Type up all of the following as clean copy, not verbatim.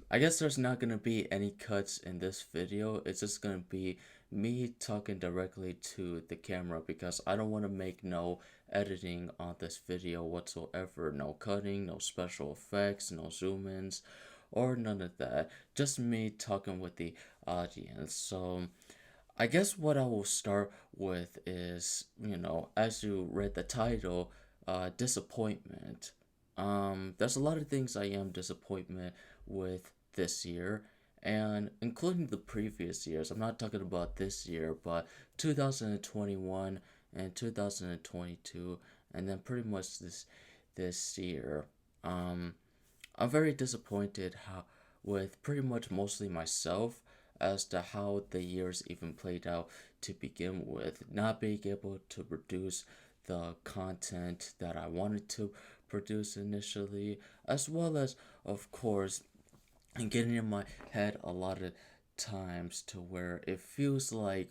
I guess there's not gonna be any cuts in this video. It's just gonna be me talking directly to the camera because I don't want to make no editing on this video whatsoever. No cutting, no special effects, no zoom ins, or none of that. Just me talking with the audience. So I guess what I will start with is, as you read the title, disappointment. There's a lot of things I am disappointment with this year, and including the previous years. I'm not talking about this year, but 2021 and 2022, and then pretty much this year. Um, I'm very disappointed how with pretty much mostly myself as to how the years even played out to begin with, not being able to produce the content that I wanted to produce initially, as well as, of course, and getting in my head a lot of times to where it feels like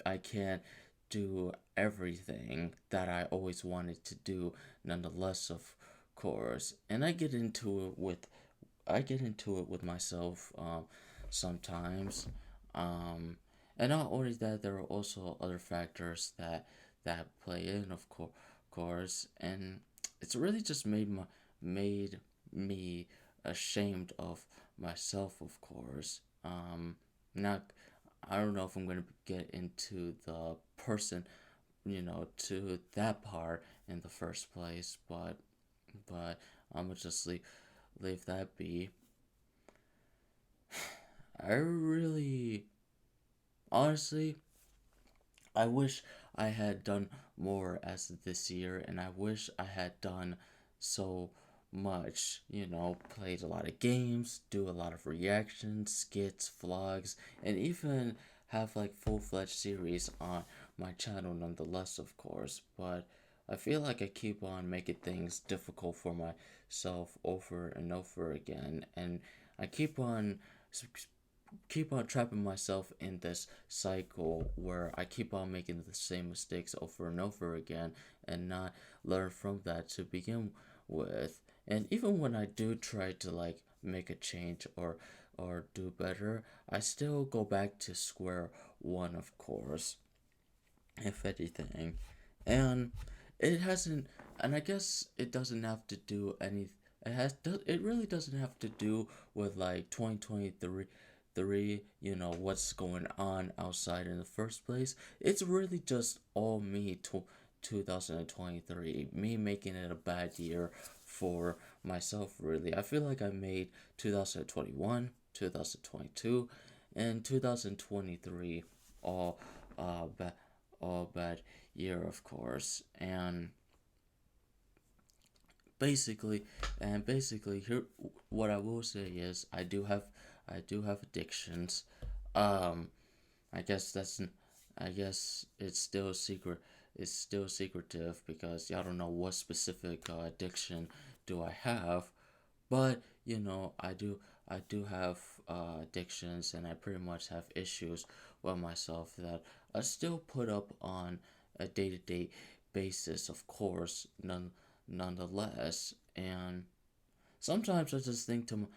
I can't do everything that I always wanted to do, nonetheless, of course. And I get into it with myself sometimes. Um, and not only that, there are also other factors that play in, course, and it's really just made me ashamed of myself, of course. Not I don't know if I'm gonna get into the person, to that part in the first place, but I'm gonna just leave that be. I really, honestly, I wish I had done more as this year, and I wish I had done so much. Played a lot of games, do a lot of reactions, skits, vlogs, and even have like full fledged series on my channel, nonetheless, of course. But I feel like I keep on making things difficult for myself over and over again, and I keep on trapping myself in this cycle where I keep on making the same mistakes over and over again and not learn from that to begin with. And even when I do try to like make a change or do better, I still go back to square one, of course, if anything. And it hasn't and I guess it doesn't have to do any it really doesn't have to do with like 2023, what's going on outside in the first place. It's really just all me to 2023, me making it a bad year for myself, really. I feel like I made 2021, 2022, and 2023 all bad, all bad year, of course. Basically basically here, what I will say is I do have addictions. um I guess that's I guess it's still secretive because y'all don't know what specific addiction do I have. But I do have addictions, and I pretty much have issues with myself that I still put up on a day-to-day basis, of course, nonetheless. And sometimes I just think to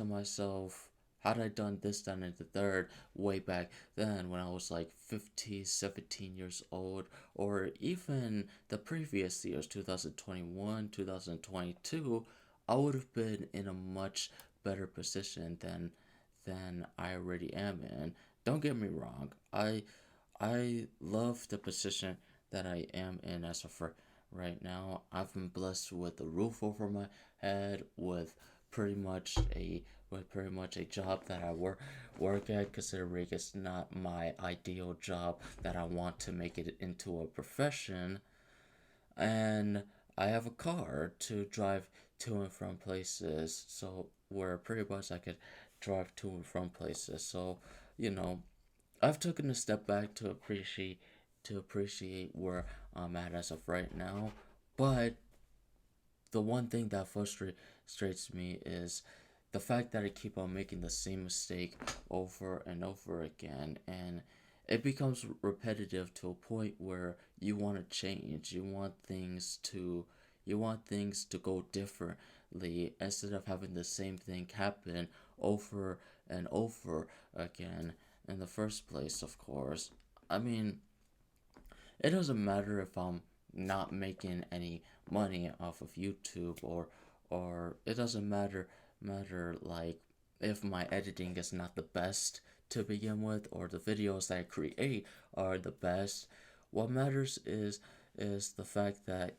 myself, had I done this, done and the third way back then when I was like 15, 17 years old, or even the previous years, 2021, 2022, I would have been in a much better position than I already am in. Don't get me wrong. I love the position that I am in as of right now. I've been blessed with a roof over my head, pretty much a pretty much a job that I work at, considering it's not my ideal job that I want to make it into a profession. And I have a car to drive to and from places, so where pretty much I could drive to and from places. So, you know, I've taken a step back to appreciate where I'm at as of right now. But the one thing that frustrates me is the fact that I keep on making the same mistake over and over again, and it becomes repetitive to a point where you want to change. You want things to go differently instead of having the same thing happen over and over again in the first place, of course. I mean, it doesn't matter if I'm not making any money off of YouTube, or it doesn't matter like if my editing is not the best to begin with, or the videos that I create are the best. What matters is the fact that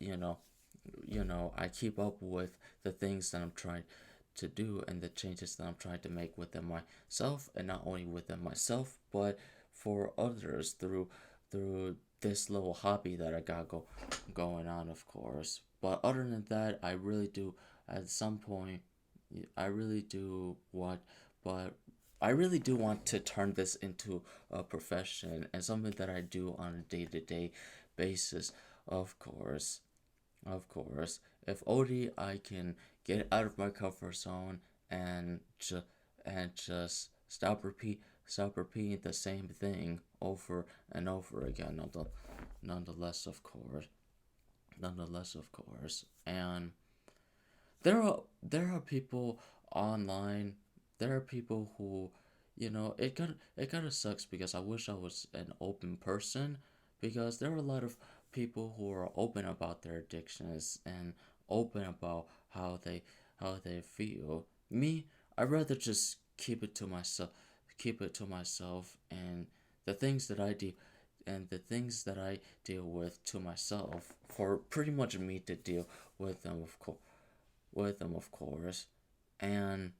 I keep up with the things that I'm trying to do and the changes that I'm trying to make within myself, and not only within myself but for others through this little hobby that I got going on, of course. But other than that, I really do at some point I really do want but I really do want to turn this into a profession and something that I do on a day-to-day basis, of course. Of course, if only I can get out of my comfort zone and just stop repeating the same thing over and over again. Nonetheless, of course, and there are people online. There are people who, it kind of sucks because I wish I was an open person, because there are a lot of people who are open about their addictions and open about how they feel. Me, I'd rather just keep it to myself, and the things that I do and the things that I deal with to myself, for pretty much me to deal with them, of course. And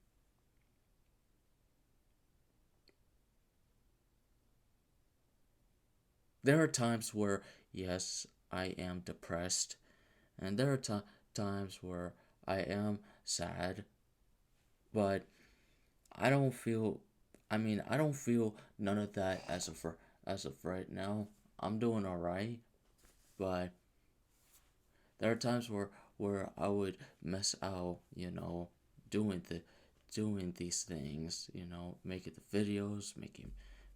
there are times where, yes, I am depressed, and there are times where I am sad, but I don't feel. I don't feel none of that as of right now. I'm doing all right, but there are times where I would mess out, doing doing these things, making the videos,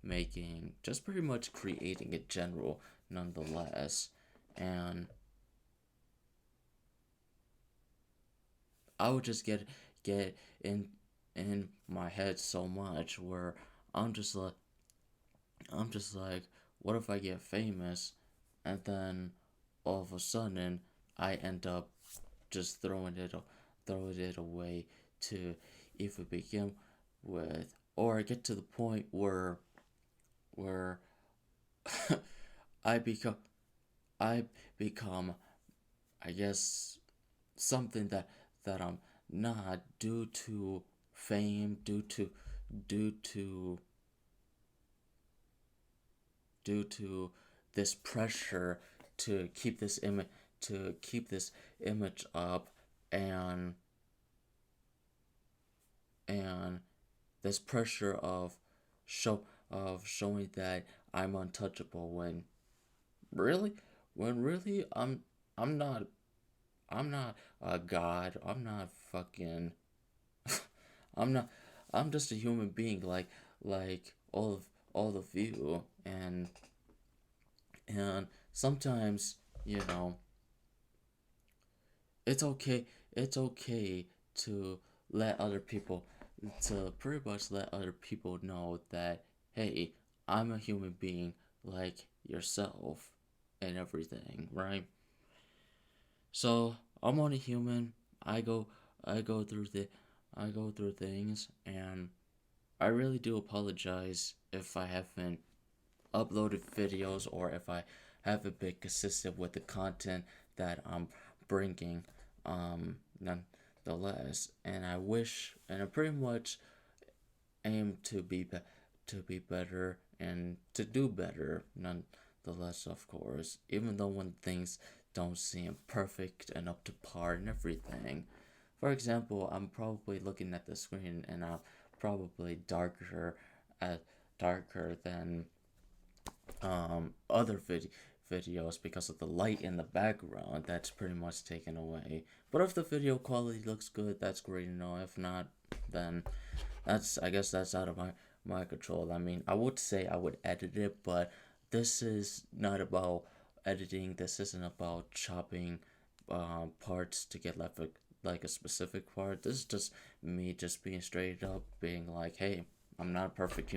making just pretty much creating in general, nonetheless. And I would just get in my head so much where I'm just like I'm just like, what if I get famous, and then all of a sudden I end up just throwing it away to even begin with, or I get to the point where I become I become, I guess, something that I'm not, due to fame, due to due to this pressure to keep this image up, and and this pressure of showing that I'm untouchable, really when really I'm not I'm not a god. I'm not fucking I'm not I'm just a human being, like all of you. And sometimes, you know it's okay to let other people to pretty much let other people know that, hey, I'm a human being like yourself and everything, right? So I'm only human. I go i go through the i go through things, and I really do apologize if I haven't uploaded videos, or if I haven't been consistent with the content that I'm bringing, nonetheless. And I pretty much aim to be better and to do better, nonetheless, of course. Even though when things don't seem perfect and up to par and everything. For example, I'm probably looking at the screen and I'm probably uh, darker than other videos because of the light in the background that's pretty much taken away. But if the video quality looks good, that's great. If not, then I guess that's out of my control. I mean, I would say I would edit it, but this is not about editing. This isn't about chopping parts to get like a specific part. This is just me just being straight up, being like, hey, I'm not a perfect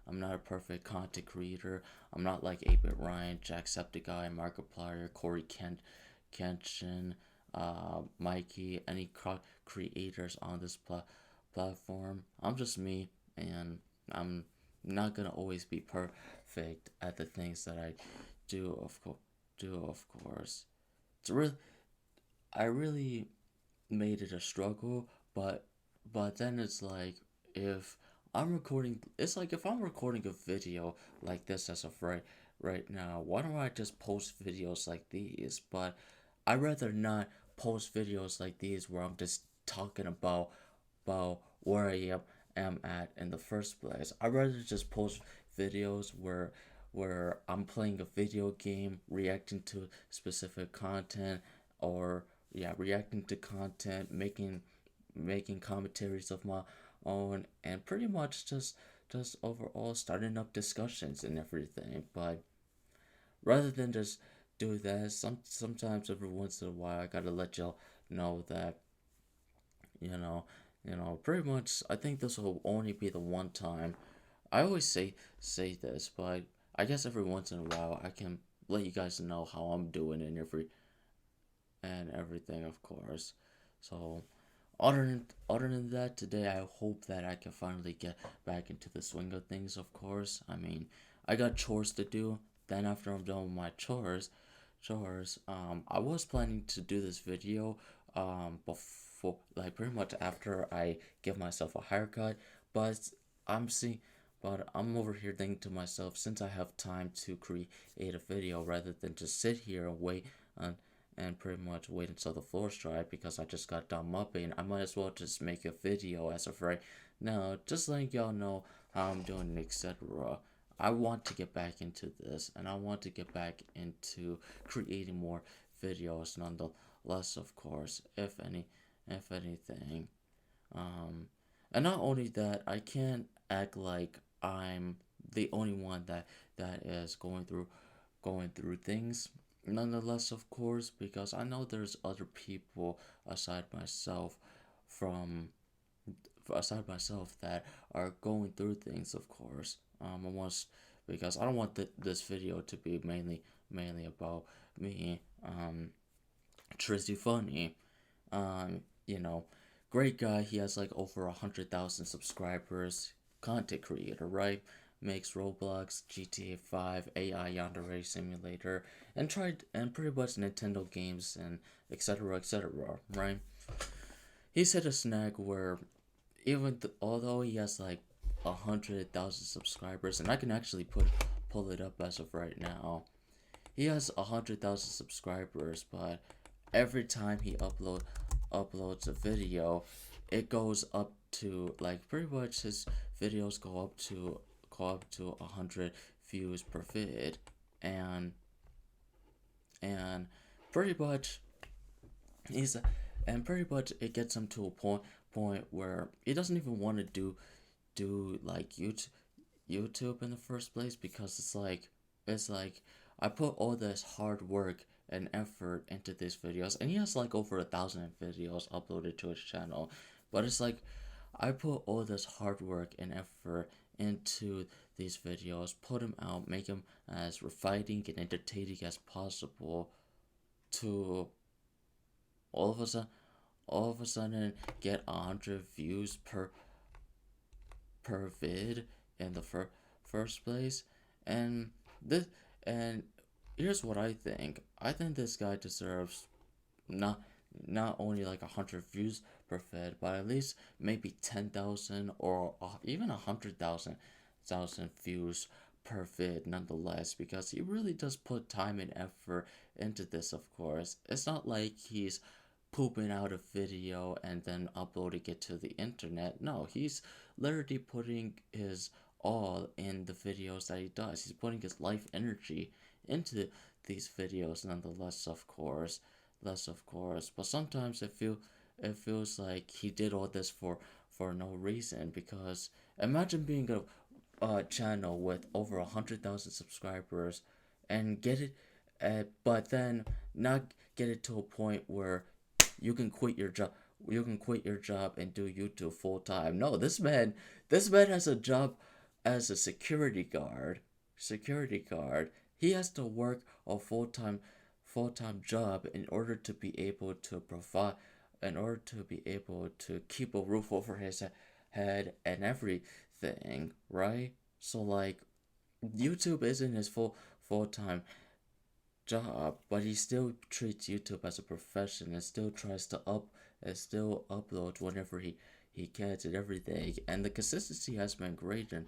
I'm not a perfect content creator. I'm not like 8-Bit Ryan, Jacksepticeye, Markiplier, Corey Kenshin, Mikey, any creators on this platform. I'm just me, and I'm not gonna always be perfect at the things that I do. Of course. It's really I really made it a struggle, but then it's like if it's like if I'm recording a video like this as of right now, why don't I just post videos like these? But I'd rather not post videos like these where I'm just talking about where am at in the first place. I'd rather just post videos where I'm playing a video game, reacting to specific content, or yeah, reacting to content, making commentaries of my own, and pretty much just overall starting up discussions and everything. But rather than just do that, sometimes every once in a while I gotta let y'all know that you know pretty much I think this will only be the one time. I always say this, but I guess every once in a while I can let you guys know how I'm doing and everything, of course. So other than that, today I hope that I can finally get back into the swing of things. Of course, I mean, I got chores to do. Then after I'm done with my chores, I was planning to do this video, before, like, pretty much after I give myself a haircut, but I'm seeing. But I'm over here thinking to myself, since I have time to create a video rather than just sit here and wait and pretty much wait until the floor's dry because I just got done mopping, I might as well just make a video as of right now, just letting y'all know how I'm doing, etc. I want to get back into this, and I want to get back into creating more videos nonetheless, of course, if anything. Um, and not only that, I can't act like I'm the only one that is going through things. Nonetheless, of course, because I know there's other people from aside myself that are going through things. Of course, I want because I don't want this video to be mainly about me. Trizzy Funny, you know, great guy. He has like over 100,000 subscribers. Content creator, right? Makes Roblox, GTA 5, AI Yandere Simulator, and pretty much Nintendo games and etc. Right? He's hit a snag where although he has like 100,000 subscribers, and I can actually pull it up as of right now. He has 100,000 subscribers, but every time he uploads a video, it goes up to, like, pretty much his videos go up to 100 views per vid, and and pretty much he's pretty much it gets him to a point where he doesn't even want to do like YouTube in the first place, because it's like I put all this hard work and effort into these videos, and he has like over 1,000 videos uploaded to his channel, but it's like I put all this hard work and effort into these videos, put them out, make them as refining and entertaining as possible, to all of a sudden get 100 views per vid in the first place. And this and here's what I think. I think this guy deserves not not only like 100 views per vid, but at least maybe 10,000 or even 100,000 views per vid nonetheless, because he really does put time and effort into this. Of course, it's not like he's pooping out a video and then uploading it to the internet. No, he's literally putting his all in the videos that he does. He's putting his life energy into these videos nonetheless, of course. Less, of course. But sometimes it feels like he did all this for no reason, because imagine being a channel with over 100,000 subscribers and get it but then not get it to a point where you can quit your job you can quit your job and do YouTube full time. No, this man has a job as a security guard. Security guard. He has to work a full time job in order to be able to provide, in order to be able to keep a roof over his head and everything, right? So like YouTube isn't his full-time job, but he still treats YouTube as a profession and still tries to still upload whenever he can and everything. And the consistency has been great and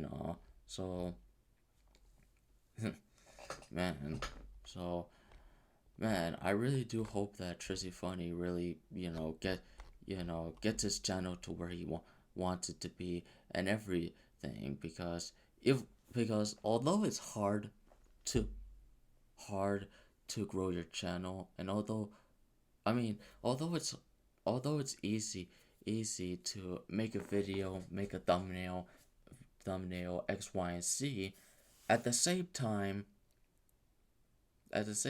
all. So man, so man, I really do hope that Trizzy Funny really gets his channel to where he wants it to be and everything if because although it's to hard to grow your channel, and although it's easy to make a video, make a thumbnail X, Y, and Z. At the same time, it's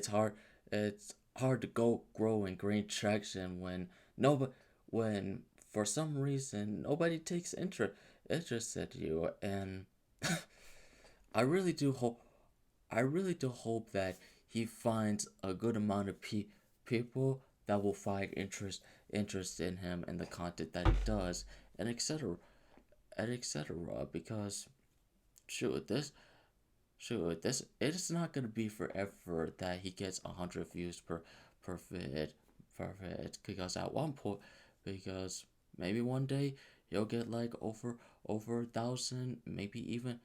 hard to go grow and gain traction when for some reason nobody takes interest in you. And I really do hope I really do hope that he finds a good amount of people that will find interest in him and the content that he does, and etc. Because shoot this it's not gonna be forever that he gets 100 views per vid, because at one point, because maybe one day he'll get like over 1,000, maybe even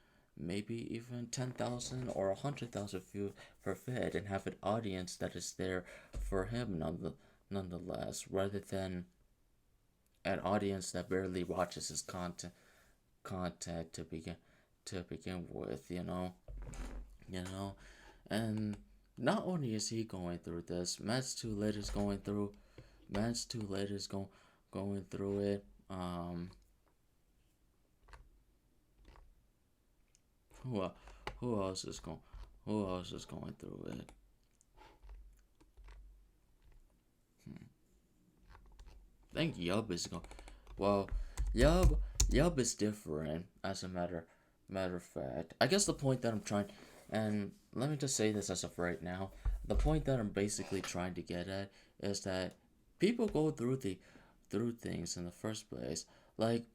10,000 or 100,000 views per vid, and have an audience that is there for him nonetheless, rather than an audience that barely watches his content to begin with, you know. And not only is he going through this, Matt's Too Late is going through it. Who who else is going who else is going through it? I think Yub is going. Well, Yub Yub is different, as a matter of fact. I guess the point that I'm trying, and let me just say this as of right now, the point that I'm basically trying to get at is that people go through things in the first place, like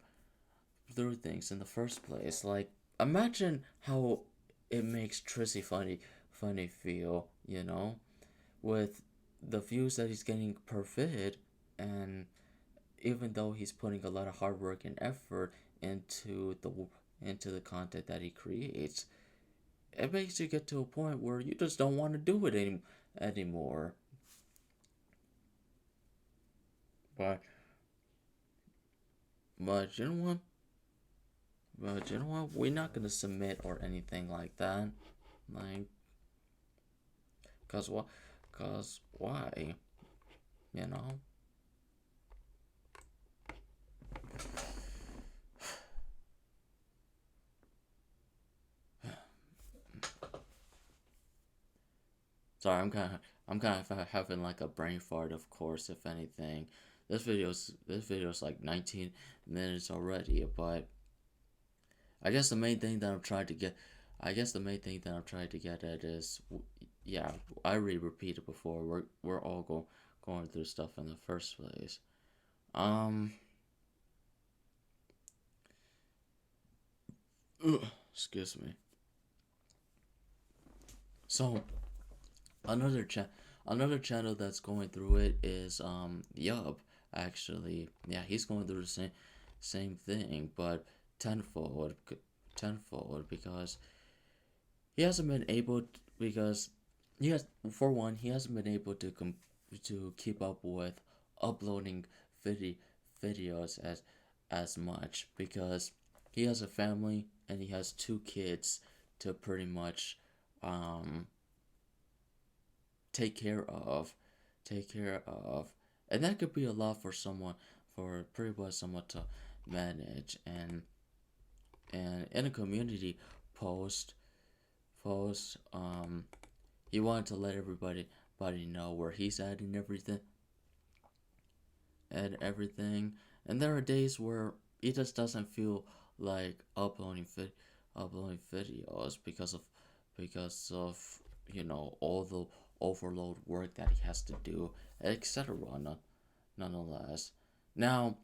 like imagine how it makes Trissy funny feel, with the views that he's getting per vid, and even though he's putting a lot of hard work and effort into the content that he creates, it makes you get to a point where you just don't want to do it anymore. But but you know what? We're not gonna submit or anything like that. Like, cause what? Cause why? You know. Sorry, I'm kind of having like a brain fart. Of course, if anything, this video's like 19 minutes already. But I guess the main thing that I'm trying to get, at is, yeah, I already repeated before. We're all going through stuff in the first place. Um, excuse me. So another channel that's going through it is Yub. Actually, yeah, he's going through the same thing, but tenfold, because he hasn't been able because he hasn't been able to keep up with uploading vid- videos as much, because he has a family and he has 2 kids to pretty much um take care of and that could be a lot for pretty much someone to manage. And in a community post post, he wanted to let everybody know where he's at and everything. and everything. And there are days where it just doesn't feel like uploading videos because of all the overload work that he has to do, etc. Nonetheless. Now,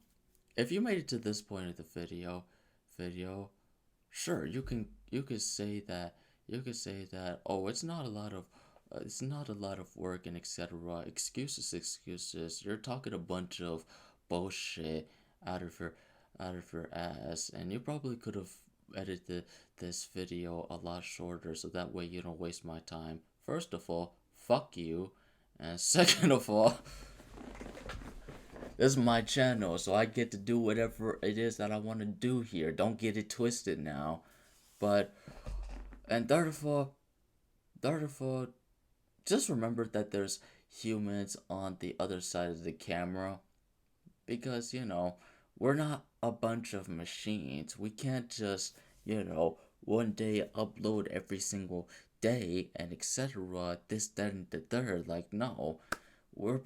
if you made it to this point of the video, sure, you could say that, oh, it's not a lot of work and etc. Excuses. You're talking a bunch of bullshit out of your ass, and you probably could have edited this video a lot shorter so that way you don't waste my time. First of all, fuck you, and second of all, this is my channel, so I get to do whatever it is that I want to do here. Don't get it twisted now. But and third of all, just remember that there's humans on the other side of the camera, because we're not a bunch of machines. We can't just one day upload every single day and etc. This, that, and the third. Like, no, we're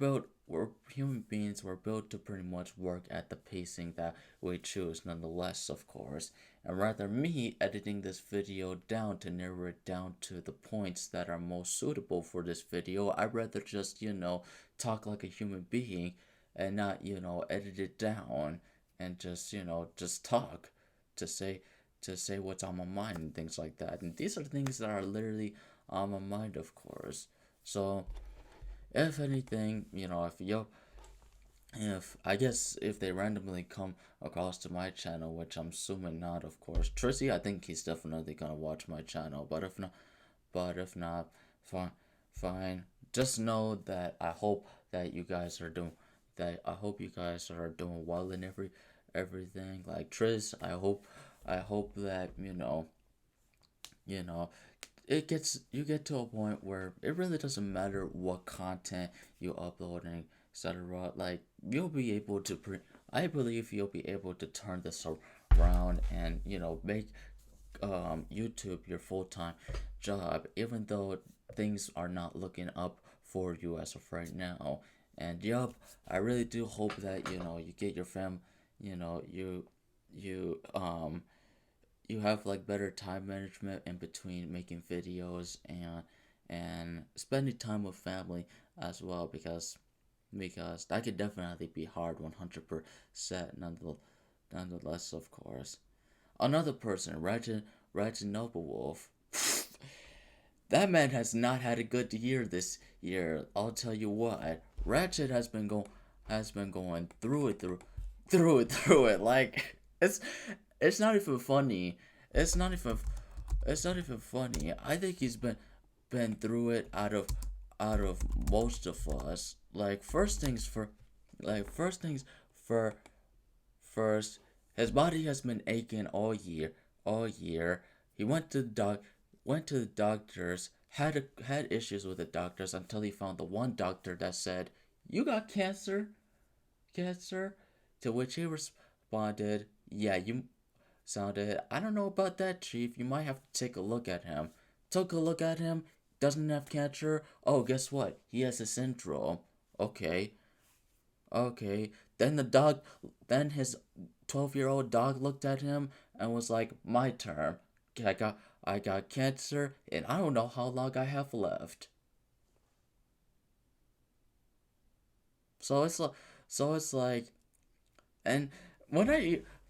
human beings. We're built to pretty much work at the pacing that we choose, nonetheless, of course. And rather me editing this video down to narrow it down to the points that are most suitable for this video, I'd rather just talk like a human being and not edit it down and just talk to say what's on my mind and things like that. And these are things that are literally on my mind, of course. So if anything, if I guess if they randomly come across to my channel, which I'm assuming not, of course. Trizzy, I think he's definitely gonna watch my channel, but if not, fine, fine. Just know that I hope that you guys are doing well in everything. Like Triz, I hope that you know you get to a point where it really doesn't matter what content you upload and etc. Like, you'll be able to I believe you'll be able to turn this around and make YouTube your full-time job, even though things are not looking up for you as of right now. And yup, I really do hope that you get your you know you you have like better time management in between making videos and spending time with family as well, because that could definitely be hard 100% nonetheless, of course. Another person, Ratchet Noble Wolf. That man has not had a good year this year. I'll tell you what. Ratchet has been going through it. Like, it's not even funny. It's not even funny. I think he's been through it out of most of us. Like, first things for first, his body has been aching all year. He went to the doctors, had issues with the doctors until he found the one doctor that said, "You got cancer." To which he responded, "Yeah, you sounded. I don't know about that, Chief. You might have to take a look at him." Took a look at him. Doesn't have cancer. Oh, guess what? He has a syndrome. Okay. Okay. Then his 12-year-old dog looked at him and was like, "My turn. I got cancer, and I don't know how long I have left." So it's like, and when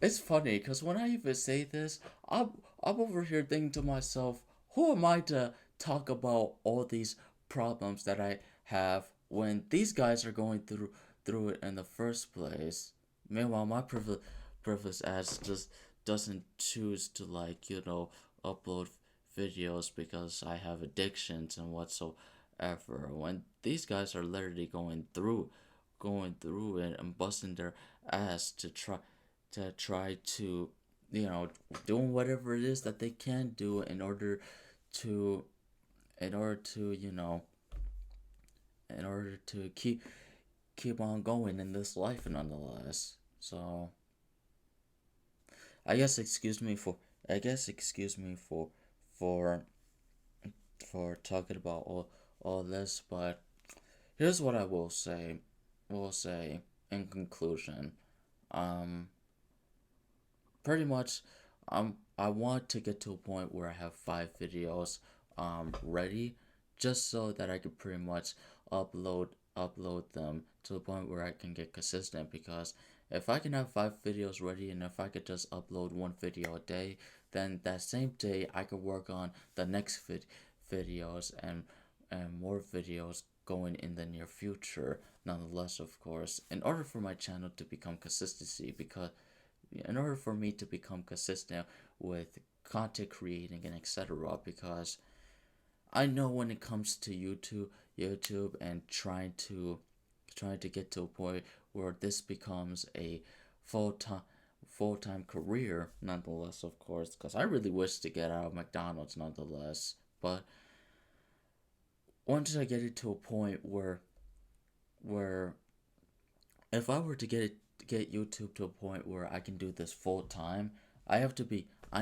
it's funny because when I even say this, I'm over here thinking to myself, who am I to talk about all these problems that I have when these guys are going through it in the first place? Meanwhile, my privilege ass just doesn't choose to, like, upload videos because I have addictions and whatsoever. When these guys are literally going through it and busting their ass to doing whatever it is that they can do to in order to in order to keep on going in this life, nonetheless. So I guess excuse me for talking about all this, but here's what I will say. in conclusion, um, pretty much, I want to get to a point where I have 5 videos ready, just so that I could pretty much upload them to the point where I can get consistent. Because if I can have 5 videos ready, and if I could just upload one video a day, then that same day I could work on the next videos, and more videos going in the near future. Nonetheless, of course, in order for my channel to become consistency, because in order for me to become consistent with content creating and etc., because I know when it comes to YouTube and trying to get to a point where this becomes a full-time full-time career, nonetheless, of course, because I really wish to get out of McDonald's, nonetheless. But once I get it to a point where if I were to get YouTube to a point where I can do this full time, I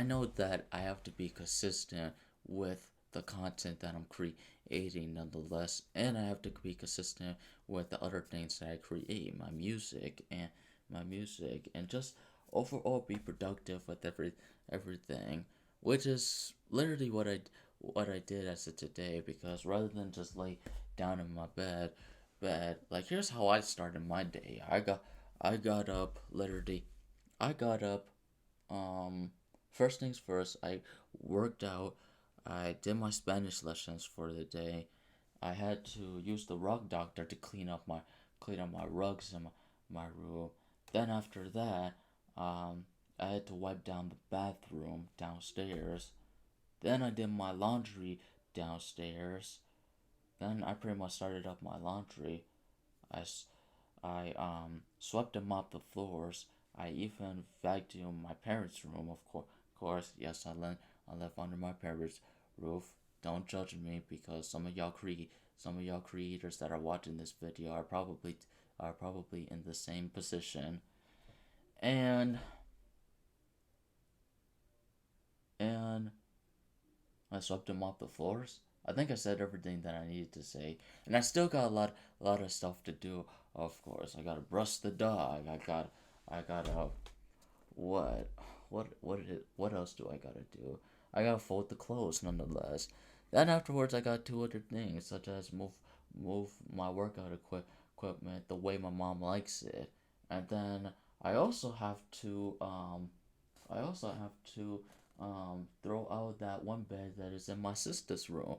know that I have to be consistent with the content that I'm creating, nonetheless, and I have to be consistent with the other things that I create, my music and just overall be productive with everything, which is literally what I did as of today. Because rather than just lay down in my bed, like, here's how I started my day. I got up literally. I got up. First things first. I worked out. I did my Spanish lessons for the day. I had to use the rug doctor to clean up my rugs in my room. Then after that, I had to wipe down the bathroom downstairs. Then I did my laundry downstairs. Then I pretty much started up my laundry. I, I swept and mopped the floors. I even vacuumed my parents' room. Of course, yes, I live under my parents' roof. Don't judge me, because some of y'all creators that are watching this video are probably in the same position. And and I swept and mopped the floors. I think I said everything that I needed to say, and I still got a lot of stuff to do. Of course, I gotta brush the dog. I gotta what, what else do I gotta do? I gotta fold the clothes, nonetheless. Then afterwards, I got 2 other things, such as move my workout equipment the way my mom likes it, and then I also have to I also have to throw out that one bed that is in my sister's room.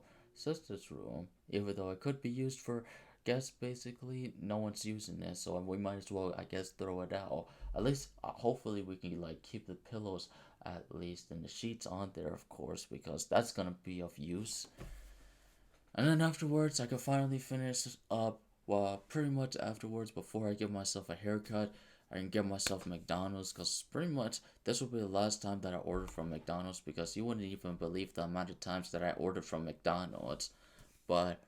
Even though it could be used for guests, basically, no one's using it, so we might as well, I guess, throw it out. At least, hopefully, we can like keep the pillows at least and the sheets on there, of course, because that's gonna be of use. And then afterwards, I could finally finish up. Well, pretty much afterwards, before I give myself a haircut, I can get myself McDonald's, because pretty much this will be the last time that I order from McDonald's, because you wouldn't even believe the amount of times that I ordered from McDonald's. But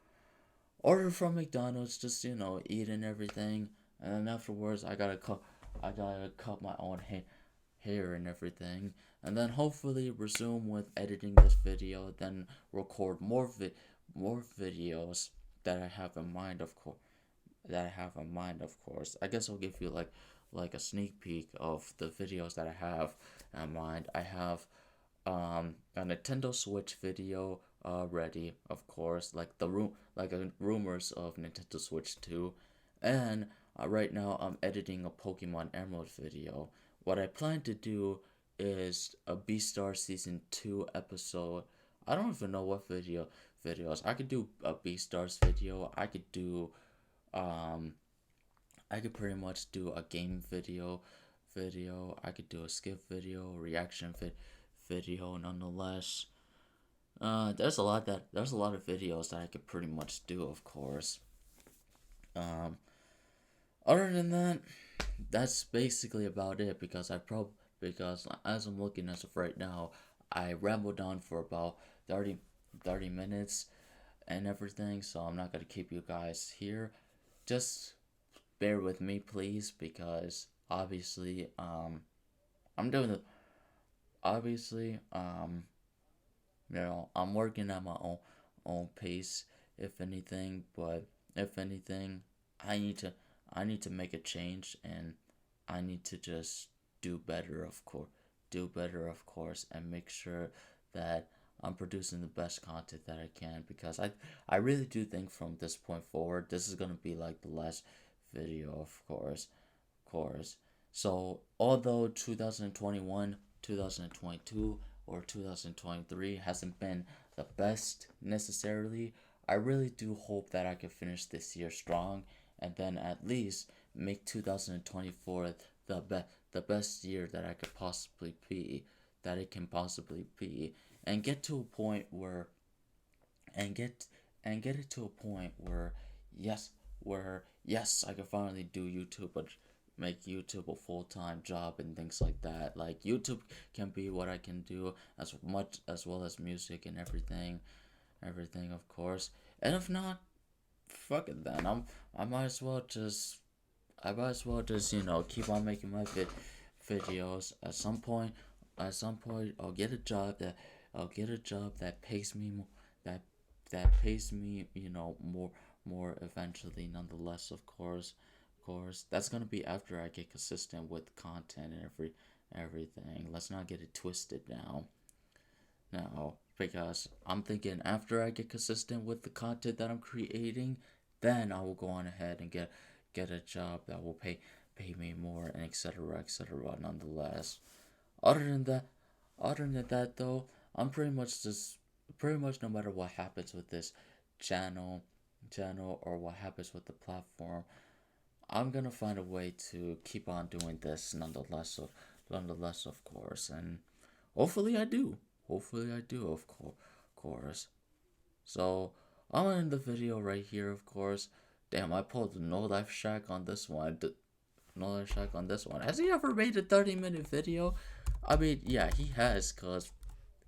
order from McDonald's, just eat and everything, and then afterwards I gotta cut my own hair and everything, and then hopefully resume with editing this video, then record more videos that I have in mind, of course. I guess I'll give you like a sneak peek of the videos that I have in mind. I have a Nintendo Switch video ready, of course, like rumors of Nintendo Switch 2, and right now I'm editing a Pokemon Emerald video. What I plan to do is a Beastar Season 2 episode. I don't even know what videos. I could do a Beastars video. Um I could pretty much do a game video. I could do a skip video, reaction video, nonetheless. There's a lot of videos that I could pretty much do, of course. Um, Other than that, that's basically about it, because as I'm looking as of right now, I rambled on for about 30 30 minutes and everything, so I'm not gonna keep you guys here. Just bear with me, please, because obviously, I'm doing the obviously, I'm working at my own pace, if anything. But if anything, I need to I need to make a change, and I need to just do better, of course. Do better, of course, and make sure that I'm producing the best content that I can, because I really do think from this point forward, this is gonna be like the last video, of course. So although 2021, 2022, or 2023 hasn't been the best necessarily, I really do hope that I can finish this year strong, and then at least make 2024 the best year that I could possibly be, that it can possibly be, and get to a point where and get it to a point where yes yes, I can finally do YouTube, but make YouTube a full-time job and things like that. Like YouTube can be what I can do, as much as well as music and everything, of course. And if not, fuck it then. I might as well just keep on making my videos. At some point, I'll get a job that pays me that pays me, more eventually. Nonetheless, of course, that's gonna be after I get consistent with content and everything. Let's not get it twisted now, because I'm thinking after I get consistent with the content that I'm creating, then I will go on ahead and get a job that will pay me more, and etc. Nonetheless, other than that, though, I'm pretty much no matter what happens with this channel or what happens with the platform, I'm gonna find a way to keep on doing this nonetheless, of course, and hopefully I do. Of course. So I'm gonna end the video right here, of course. Damn, I pulled No Life Shack on this one. No Life Shack on this one. Has he ever made a 30-minute video? I mean, yeah, he has, cause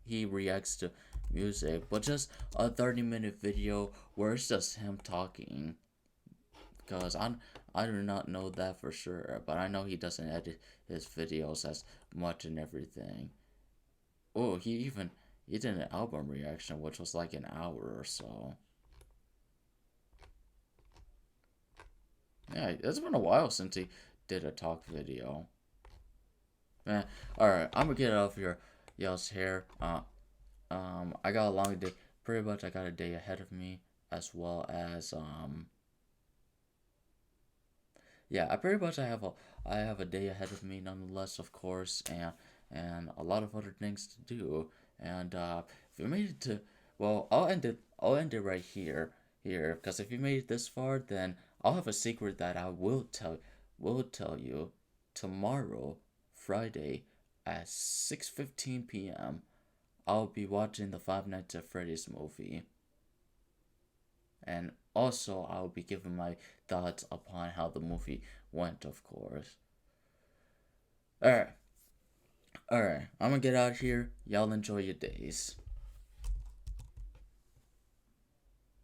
he reacts to music, but just a 30-minute video where it's just him talking. Because I do not know that for sure, but I know he doesn't edit his videos as much and everything. Oh, he did an album reaction, which was like an hour or so. Yeah, it's been a while since he did a talk video. Man, alright, I'm gonna get off y'all's hair. I got a long day. Pretty much, I got a day ahead of me, as well as yeah, I have a day ahead of me, nonetheless, of course, and a lot of other things to do. And if you made it to, well, I'll end it right here, because if you made it this far, then I'll have a secret that I will tell you tomorrow, Friday, at 6:15 p.m. I'll be watching the Five Nights at Freddy's movie, and also I'll be giving my thoughts upon how the movie went, of course. Alright, I'm gonna get out of here. Y'all enjoy your days.